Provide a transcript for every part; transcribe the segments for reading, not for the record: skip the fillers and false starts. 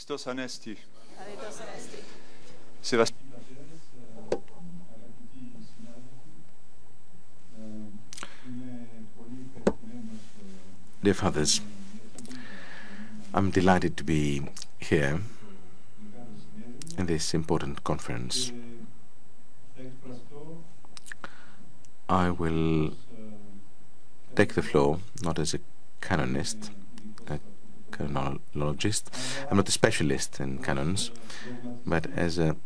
Christos Anesti. Christos Anesti. Dear Fathers, I'm delighted to be here in this important conference. I will take the floor not as a canonist, a canonologist. I'm not a specialist in canons, but as a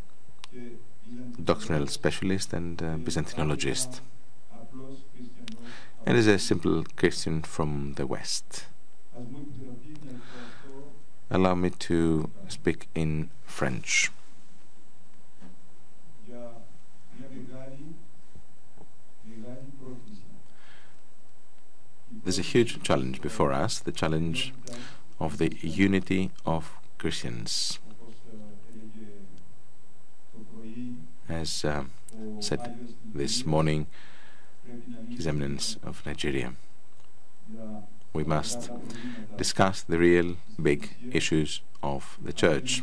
doctrinal specialist and a Byzantinologist, and as a simple Christian from the West. Allow me to speak in French. There's a huge challenge before us, the challenge of the unity of Christians. As said this morning, His Eminence of Nigeria, we must discuss the real big issues of the Church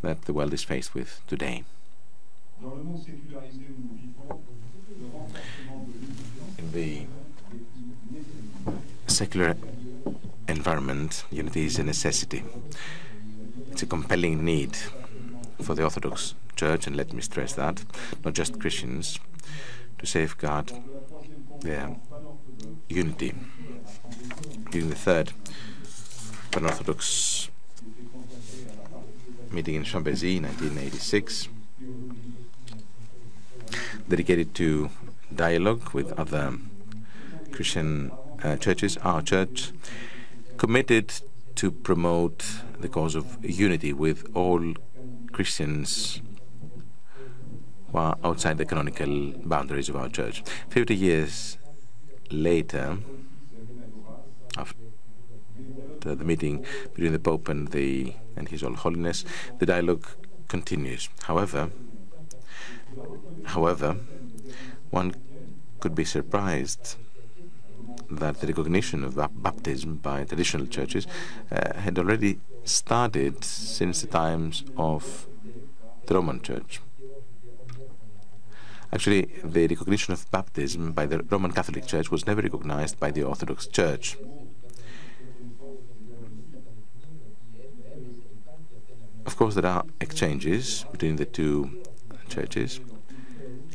that the world is faced with today. In the secular environment, unity is a necessity. It's a compelling need for the Orthodox Church, and let me stress that, not just Christians, to safeguard their unity. During the third Pan-Orthodox meeting in Chambéry in 1986, dedicated to dialogue with other Christian churches, our church committed to promote the cause of unity with all Christians who are outside the canonical boundaries of our church. 50 years later, after the meeting between the Pope and His All Holiness, the dialogue continues. However, one could be surprised that the recognition of baptism by traditional churches had already started since the times of the Roman Church. Actually, the recognition of baptism by the Roman Catholic Church was never recognized by the Orthodox Church. Of course, there are exchanges between the two churches,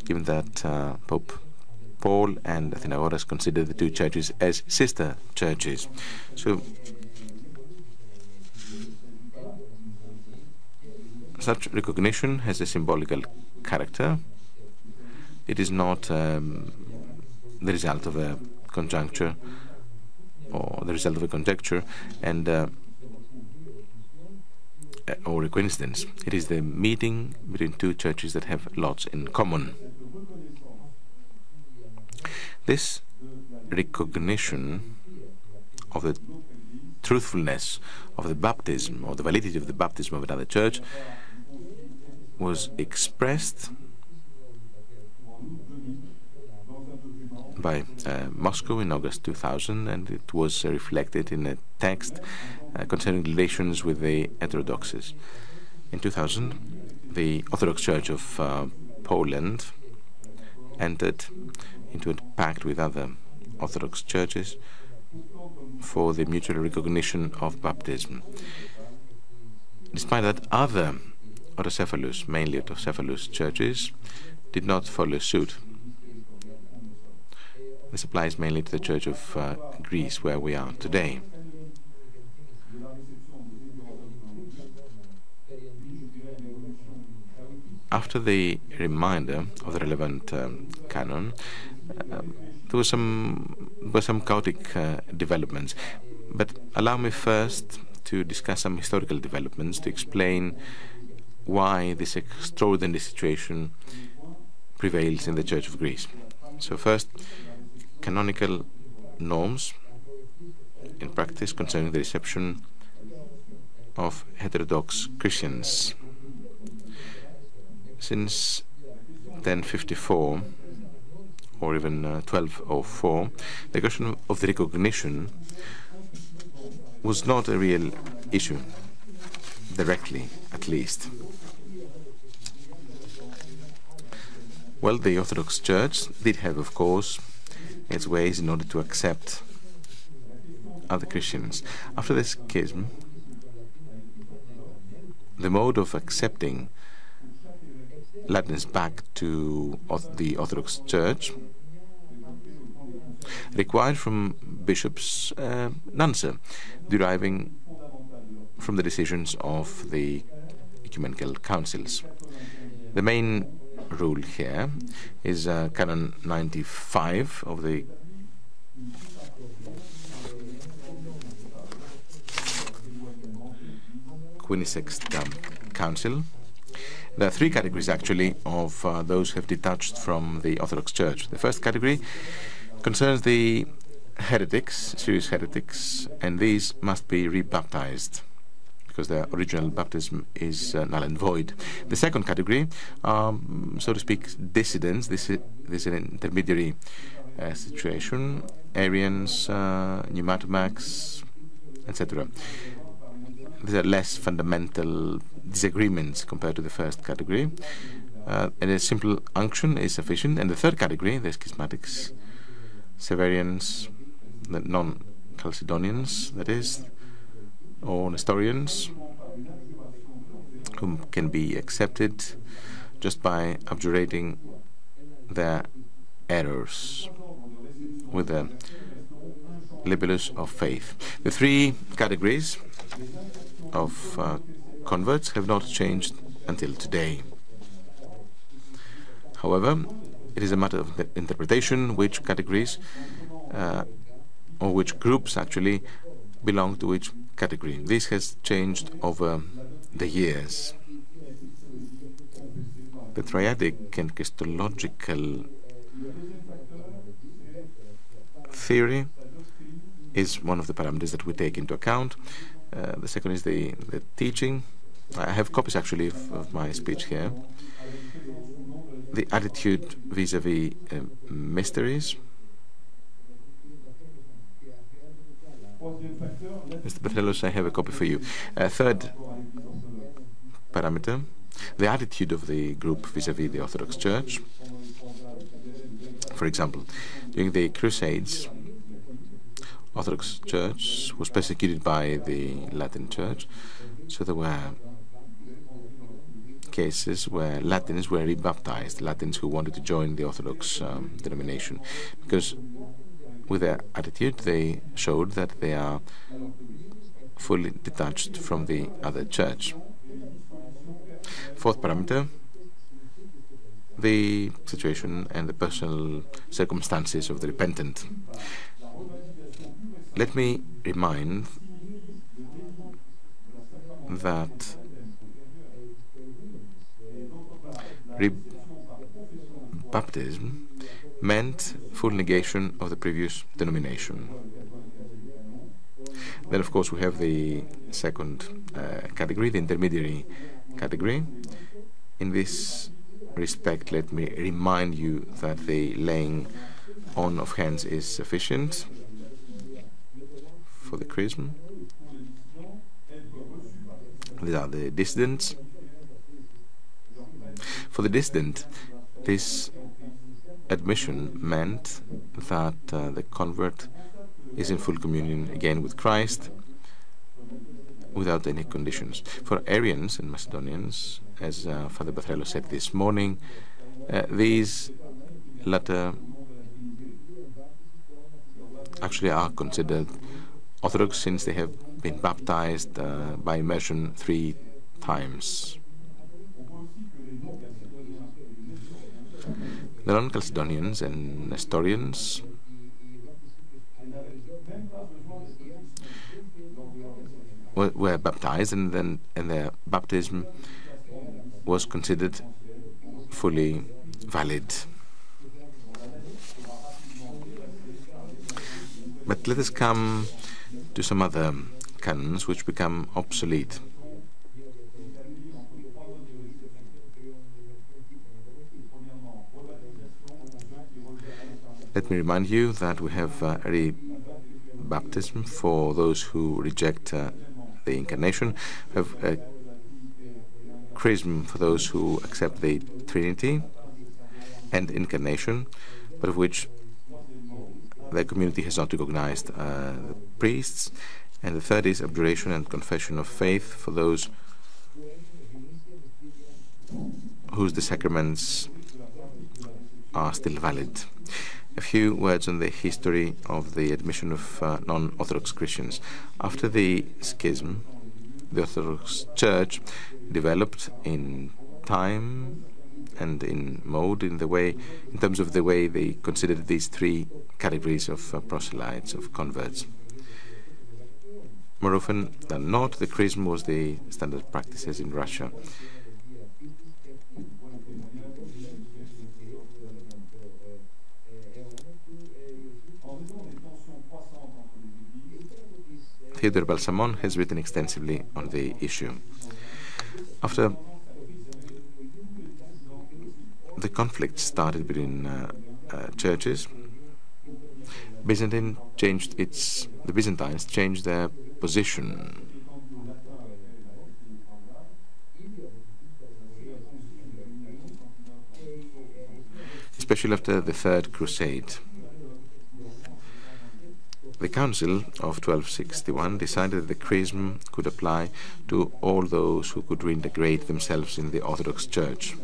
given that Pope Paul and Athenagoras consider the two churches as sister churches. So, such recognition has a symbolical character. It is not the result of a conjuncture or the result of a conjecture and or a coincidence. It is the meeting between two churches that have lots in common. This recognition of the truthfulness of the baptism, or the validity of the baptism of another church, was expressed by Moscow in August 2000, and it was reflected in a text concerning relations with the Heterodoxes. In 2000, the Orthodox Church of Poland entered into a pact with other Orthodox churches for the mutual recognition of baptism. Despite that, other autocephalous, mainly autocephalous churches, did not follow suit. This applies mainly to the Church of Greece, where we are today. After the reminder of the relevant canon, there were some chaotic developments. But allow me first to discuss some historical developments to explain why this extraordinary situation prevails in the Church of Greece. So first, canonical norms in practice concerning the reception of heterodox Christians. Since 1054 or even 1204, the question of the recognition was not a real issue, directly at least. Well, the Orthodox Church did have, of course, its ways in order to accept other Christians. After the schism, the mode of accepting Latins back to the Orthodox Church required from bishops an answer deriving from the decisions of the ecumenical councils. The main rule here is Canon 95 of the Quinisext Council. There are three categories, actually, of those who have detached from the Orthodox Church. The first category concerns the heretics, serious heretics, and these must be rebaptized because their original baptism is null and void. The second category, so to speak, dissidents. This is an intermediary situation. Arians, pneumatomax, etc. These are less fundamental disagreements compared to the first category. And a simple unction is sufficient. And the third category, the schismatics, Severians, the non-Chalcedonians, that is, or Nestorians, whom can be accepted just by abjurating their errors with the libellus of faith. The three categories of converts have not changed until today. However, it is a matter of interpretation which categories or which groups actually belong to which category. This has changed over the years. The triadic and Christological theory is one of the parameters that we take into account. The second is the teaching. I have copies actually of my speech here. The attitude vis-a-vis mysteries. Mr. Petrelos, I have a copy for you. Third parameter, the attitude of the group vis-a-vis the Orthodox Church. For example, during the Crusades, Orthodox Church was persecuted by the Latin Church, so there were cases where Latins were rebaptized, Latins who wanted to join the Orthodox denomination, because with their attitude they showed that they are fully detached from the other church. Fourth parameter, the situation and the personal circumstances of the repentant. Let me remind that baptism meant full negation of the previous denomination. Then, of course, we have the second category, the intermediary category. In this respect, let me remind you that the laying on of hands is sufficient for the chrism. These are the dissidents. For the dissident, this admission meant that the convert is in full communion again with Christ without any conditions. For Arians and Macedonians, as Father Petrelos said this morning, these latter actually are considered Orthodox since they have been baptized by immersion 3 times. The non-Chalcedonians and Nestorians were baptized, and their baptism was considered fully valid. But let us come to some other canons which become obsolete. Let me remind you that we have rebaptism for those who reject the Incarnation. We have a chrism for those who accept the Trinity and Incarnation, but of which the community has not recognized the priests. And the third is abjuration and confession of faith for those whose the sacraments are still valid. A few words on the history of the admission of non-Orthodox Christians. After the schism, the Orthodox Church developed in time and in mode, in terms of the way they considered these three categories of proselytes, of converts. More often than not, the chrism was the standard practices in Russia. Theodore Balsamon has written extensively on the issue. After the conflict started between churches, the Byzantines changed their position. Especially after the Third Crusade. The Council of 1261 decided that the chrism could apply to all those who could reintegrate themselves in the Orthodox Church.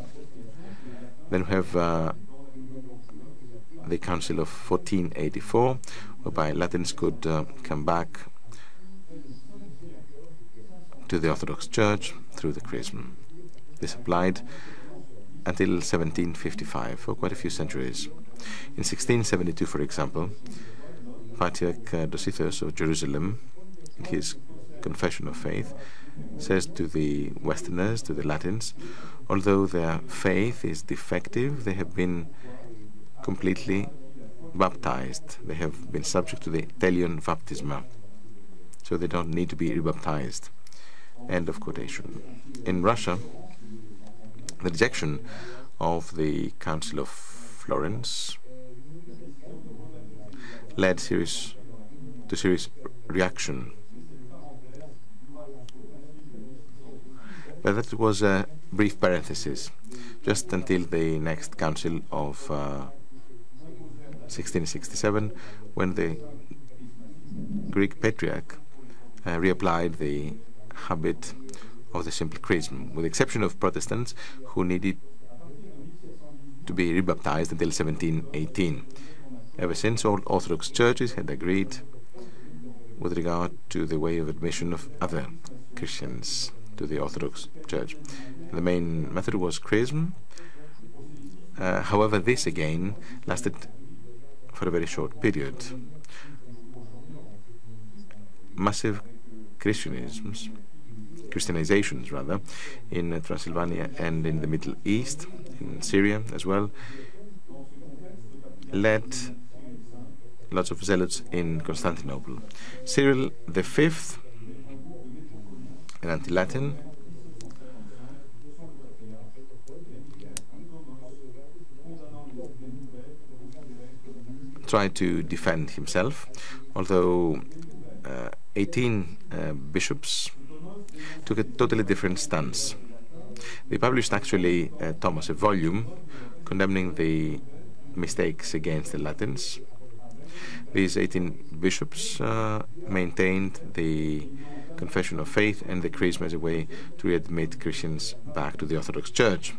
Then we have the Council of 1484, whereby Latins could come back to the Orthodox Church through the chrism. This applied until 1755, for quite a few centuries. In 1672, for example, Patriarch Dositheos of Jerusalem, in his Confession of Faith, says to the Westerners, to the Latins, although their faith is defective, they have been completely baptized. They have been subject to the Telion Baptisma, so they don't need to be rebaptized. End of quotation. In Russia, the rejection of the Council of Florence led to serious reaction. But that was a brief parenthesis, just until the next Council of 1667, when the Greek Patriarch reapplied the habit of the simple chrism, with the exception of Protestants who needed to be rebaptized until 1718. Ever since, all Orthodox churches had agreed with regard to the way of admission of other Christians to the Orthodox Church. The main method was chrism. However, this again lasted for a very short period. Massive Christianizations in Transylvania and in the Middle East, in Syria as well, led lots of zealots in Constantinople. Cyril V, an anti-Latin, tried to defend himself, although 18 bishops took a totally different stance. They published actually a volume condemning the mistakes against the Latins. These 18 bishops maintained the confession of faith and the chrism as a way to readmit Christians back to the Orthodox Church.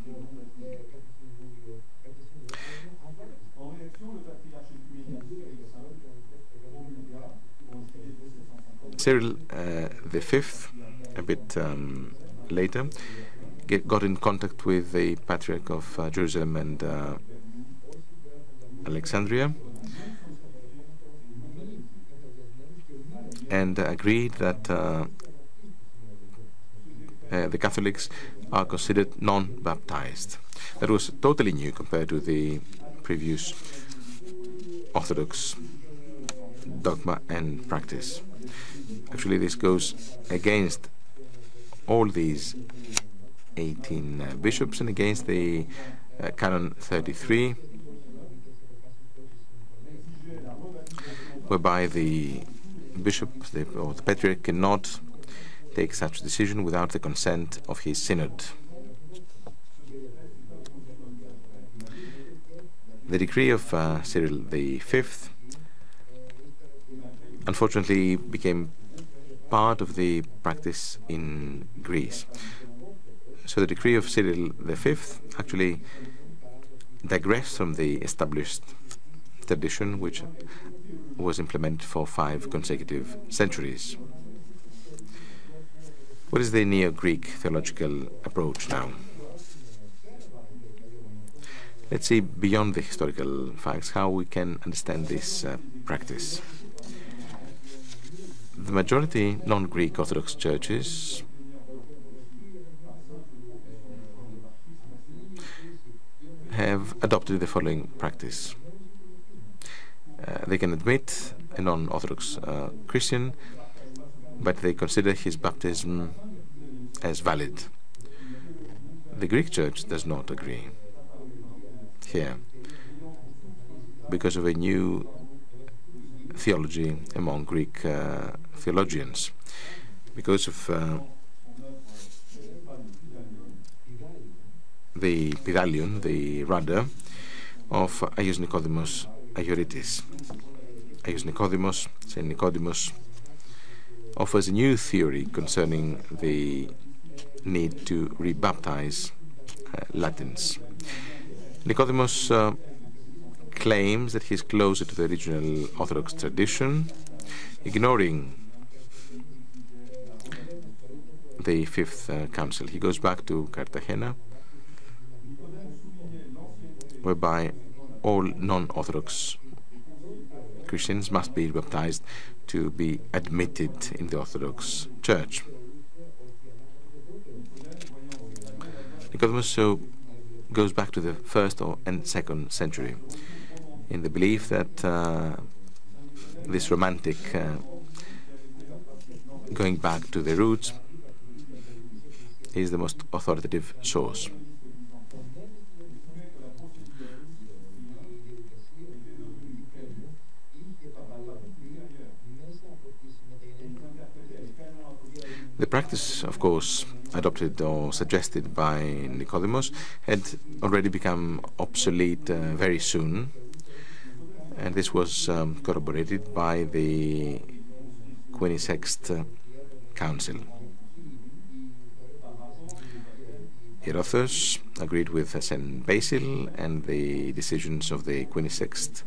Cyril V, a bit later, got in contact with the Patriarch of Jerusalem and Alexandria, and agreed that the Catholics are considered non-baptized. That was totally new compared to the previous Orthodox dogma and practice. Actually, this goes against all these 18 bishops and against the Canon 33, whereby the bishop or the patriarch cannot take such decision without the consent of his synod. The decree of Cyril V unfortunately became part of the practice in Greece. So the decree of Cyril V actually digressed from the established tradition which was implemented for 5 consecutive centuries. What is the Neo-Greek theological approach now? Let's see beyond the historical facts how we can understand this practice. The majority non-Greek Orthodox churches have adopted the following practice. They can admit a non-Orthodox Christian, but they consider his baptism as valid. The Greek Church does not agree here because of a new theology among Greek theologians, because of the Pidalion, the rudder of Agaios Nicodemos Agoritis. Agaios Nicodemos, Saint Nicodemus, offers a new theory concerning the need to rebaptize Latins. Nicodemus claims that he is closer to the original Orthodox tradition, ignoring the Fifth Council. He goes back to Cartagena, whereby all non-Orthodox Christians must be baptized to be admitted in the Orthodox Church. Nicodemus so goes back to the 1st and 2nd century in the belief that this romantic going back to the roots is the most authoritative source. The practice, of course, adopted or suggested by Nicodemus had already become obsolete very soon, and this was corroborated by the 26th Council. Hierophos agreed with St. Basil and the decisions of the 26th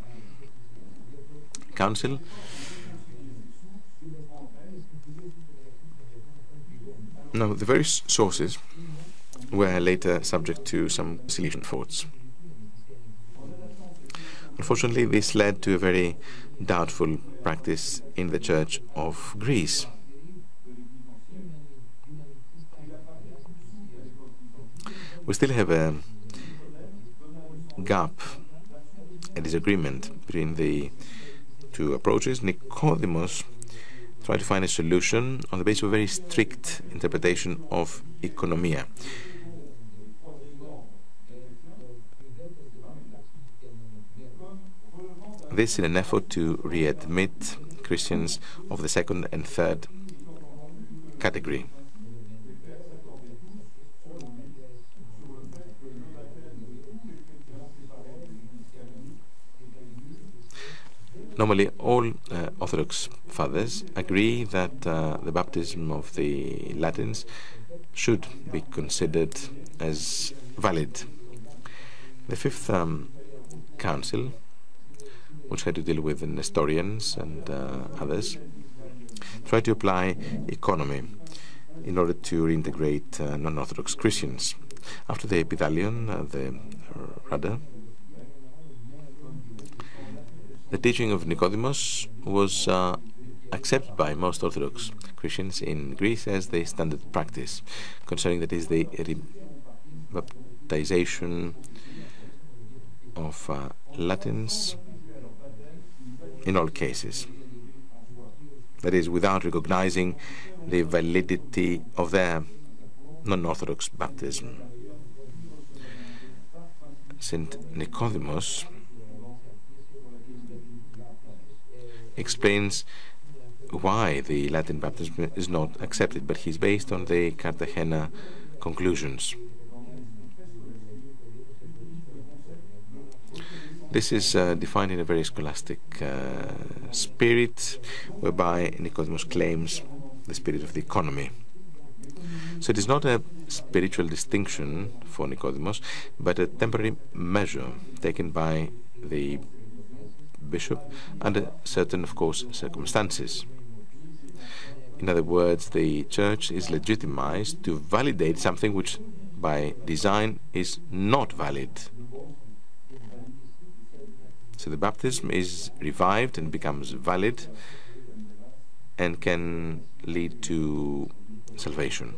Council. Now, the various sources were later subject to some conciliation thoughts. Unfortunately, this led to a very doubtful practice in the Church of Greece. We still have a gap, a disagreement between the two approaches. Nicodemus tried to find a solution on the basis of a very strict interpretation of economia. This in an effort to readmit Christians of the 2nd and 3rd category. Normally, all Orthodox fathers agree that the baptism of the Latins should be considered as valid. The Fifth Council, which had to deal with the Nestorians and others, tried to apply economy in order to reintegrate non-Orthodox Christians. After the Epidalion, the rudder, the teaching of Nicodemus was accepted by most Orthodox Christians in Greece as the standard practice, concerning that is the rebaptization of Latins in all cases. That is, without recognizing the validity of their non-Orthodox baptism. St. Nicodemus explains why the Latin baptism is not accepted, but he's based on the Cartagena conclusions. This is defined in a very scholastic spirit, whereby Nicodemus claims the spirit of the economy. So it is not a spiritual distinction for Nicodemus, but a temporary measure taken by the bishop under certain, of course, circumstances. In other words, the church is legitimized to validate something which by design is not valid. So the baptism is revived and becomes valid and can lead to salvation.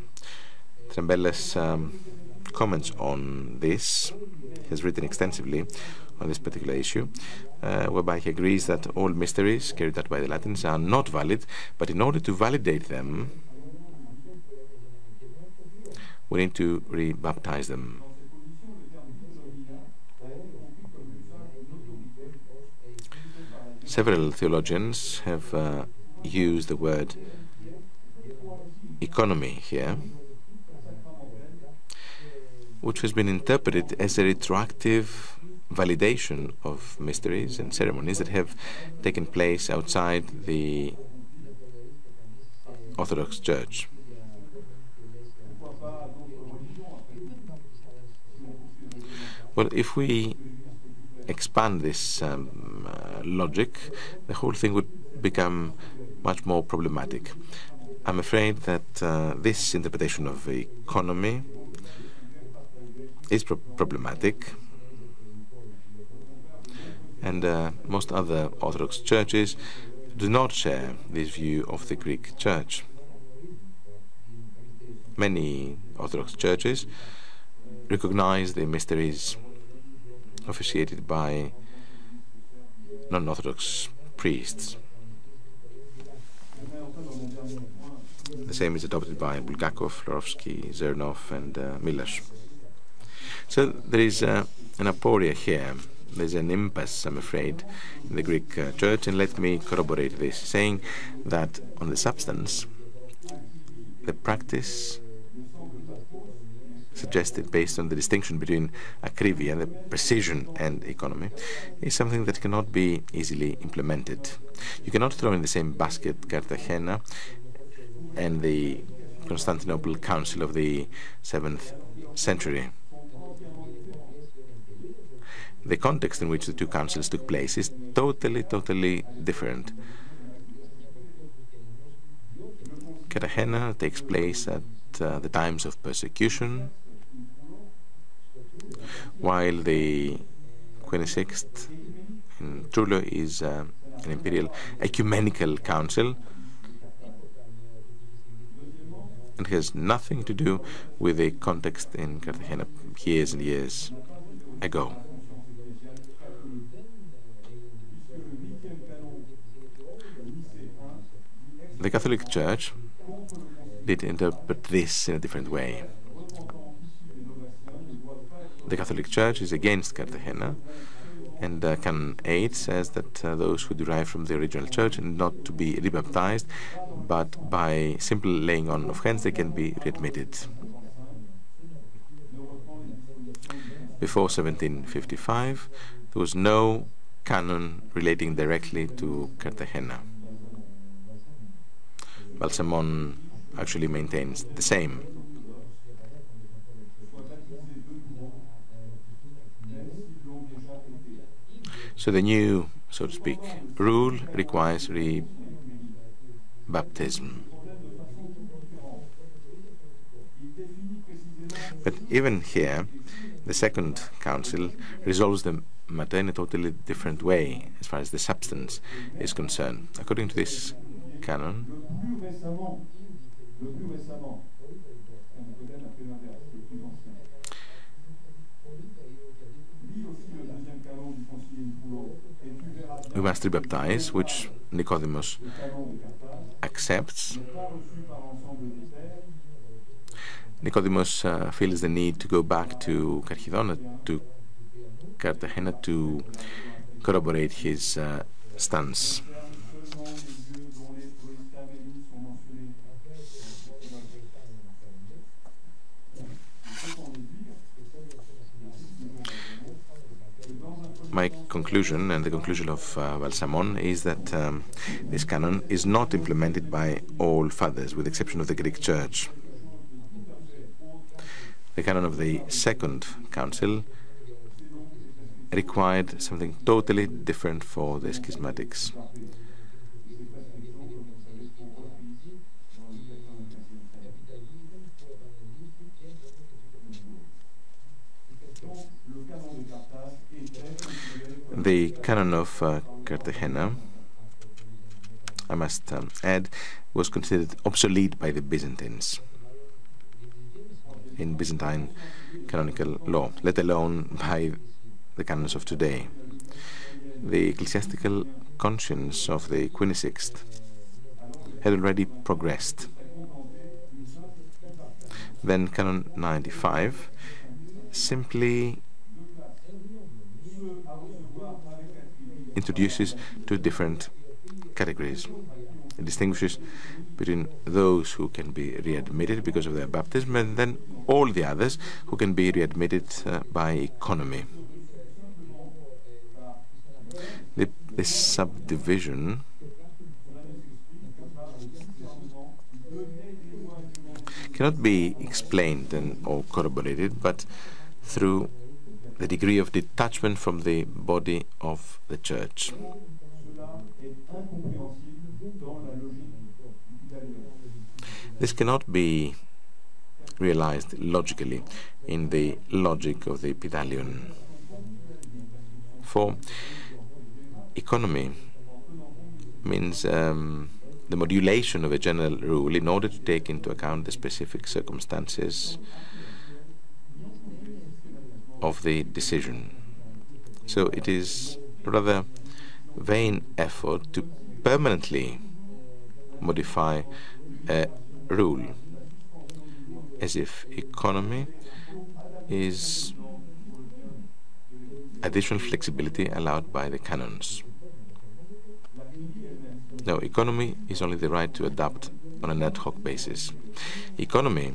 Trembella's comments on this. He has written extensively on this particular issue, whereby he agrees that all mysteries carried out by the Latins are not valid, but in order to validate them, we need to rebaptize them. Several theologians have used the word economy here, which has been interpreted as a retroactive validation of mysteries and ceremonies that have taken place outside the Orthodox Church. Well, if we expand this logic, the whole thing would become much more problematic. I'm afraid that this interpretation of economy is problematic, and most other Orthodox churches do not share this view of the Greek Church. Many Orthodox churches recognize the mysteries officiated by non-Orthodox priests. The same is adopted by Bulgakov, Florovsky, Zernov, and Milosh. So there is an aporia here. There's an impasse, I'm afraid, in the Greek Church, and let me corroborate this, saying that on the substance, the practice suggested based on the distinction between akrivia, the precision, and economy, is something that cannot be easily implemented. You cannot throw in the same basket Cartagena and the Constantinople Council of the 7th century. The context in which the two councils took place is totally different. Cartagena takes place at the times of persecution, while the 26th in Trullo is an imperial ecumenical council, and has nothing to do with the context in Cartagena years and years ago. The Catholic Church did interpret this in a different way. The Catholic Church is against Cartagena, and Canon 8 says that those who derive from the original church are not to be rebaptized, but by simple laying on of hands they can be readmitted. Before 1755, there was no canon relating directly to Cartagena. Balsamon actually maintains the same. So the new, so to speak, rule requires rebaptism. But even here, the Second Council resolves the matter in a totally different way as far as the substance is concerned. According to this canon, we must rebaptize, which Nicodemus accepts. Nicodemus feels the need to go back to Cartagena to corroborate his stance. my conclusion and the conclusion of Balsamon is that this canon is not implemented by all fathers, with the exception of the Greek Church. The canon of the Second Council required something totally different for the schismatics. The canon of Cartagena, I must add, was considered obsolete by the Byzantines in Byzantine canonical law, let alone by the canons of today. The ecclesiastical conscience of the Queen Sixth had already progressed. Then Canon 95 simply introduces two different categories. It distinguishes between those who can be readmitted because of their baptism and then all the others who can be readmitted by economy. This subdivision cannot be explained or corroborated but through the degree of detachment from the body of the Church. This cannot be realized logically in the logic of the Epithalion. For economy means the modulation of a general rule in order to take into account the specific circumstances of the decision. So it is a rather vain effort to permanently modify a rule, as if economy is additional flexibility allowed by the canons. No, economy is only the right to adapt on an ad hoc basis. Economy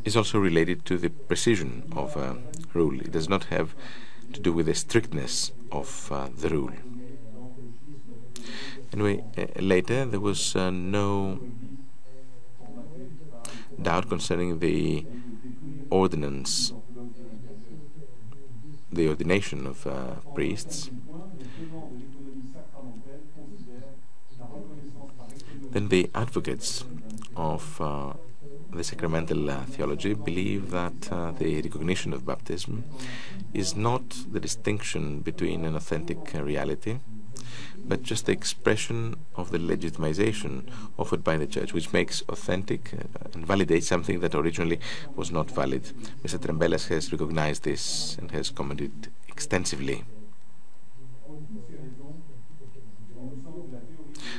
is also related to the precision of a rule. It does not have to do with the strictness of the rule. Anyway, later there was no doubt concerning the ordinance, the ordination of priests. Then the advocates of the sacramental theology believe that the recognition of baptism is not the distinction between an authentic reality, but just the expression of the legitimization offered by the Church, which makes authentic and validates something that originally was not valid. Mr. Trembelas has recognized this and has commented extensively.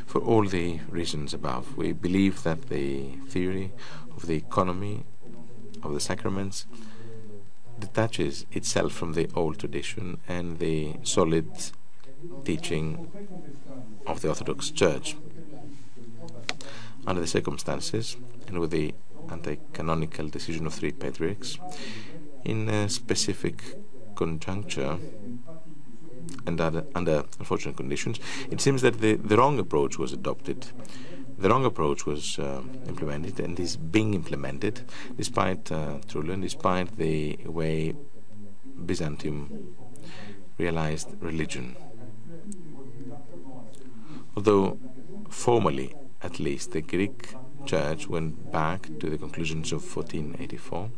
For all the reasons above, we believe that the theory of the economy of the sacraments detaches itself from the old tradition and the solid teaching of the Orthodox Church. Under the circumstances, and with the anti-canonical decision of 3 patriarchs, in a specific conjuncture and under unfortunate conditions, it seems that the wrong approach was adopted. The wrong approach was implemented and is being implemented despite Trullo and despite the way Byzantium realized religion. Although formally, at least, the Greek Church went back to the conclusions of 1484,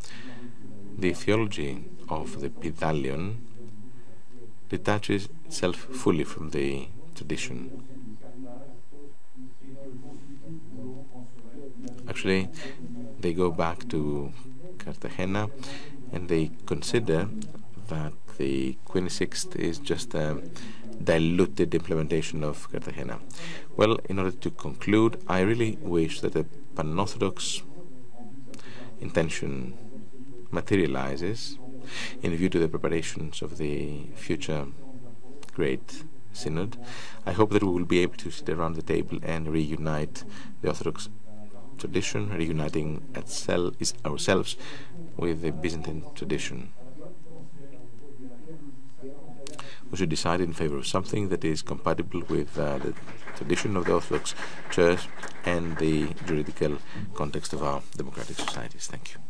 the theology of the Epithalion detaches itself fully from the tradition. Actually, they go back to Cartagena and they consider that the Queen Sixth is just a diluted implementation of Cartagena. Well, in order to conclude, I really wish that a pan-Orthodox intention materializes in view to the preparations of the future Great Synod. I hope that we will be able to sit around the table and reunite the Orthodox tradition, reuniting ourselves with the Byzantine tradition. We should decide in favor of something that is compatible with the tradition of the Orthodox Church and the juridical context of our democratic societies. Thank you.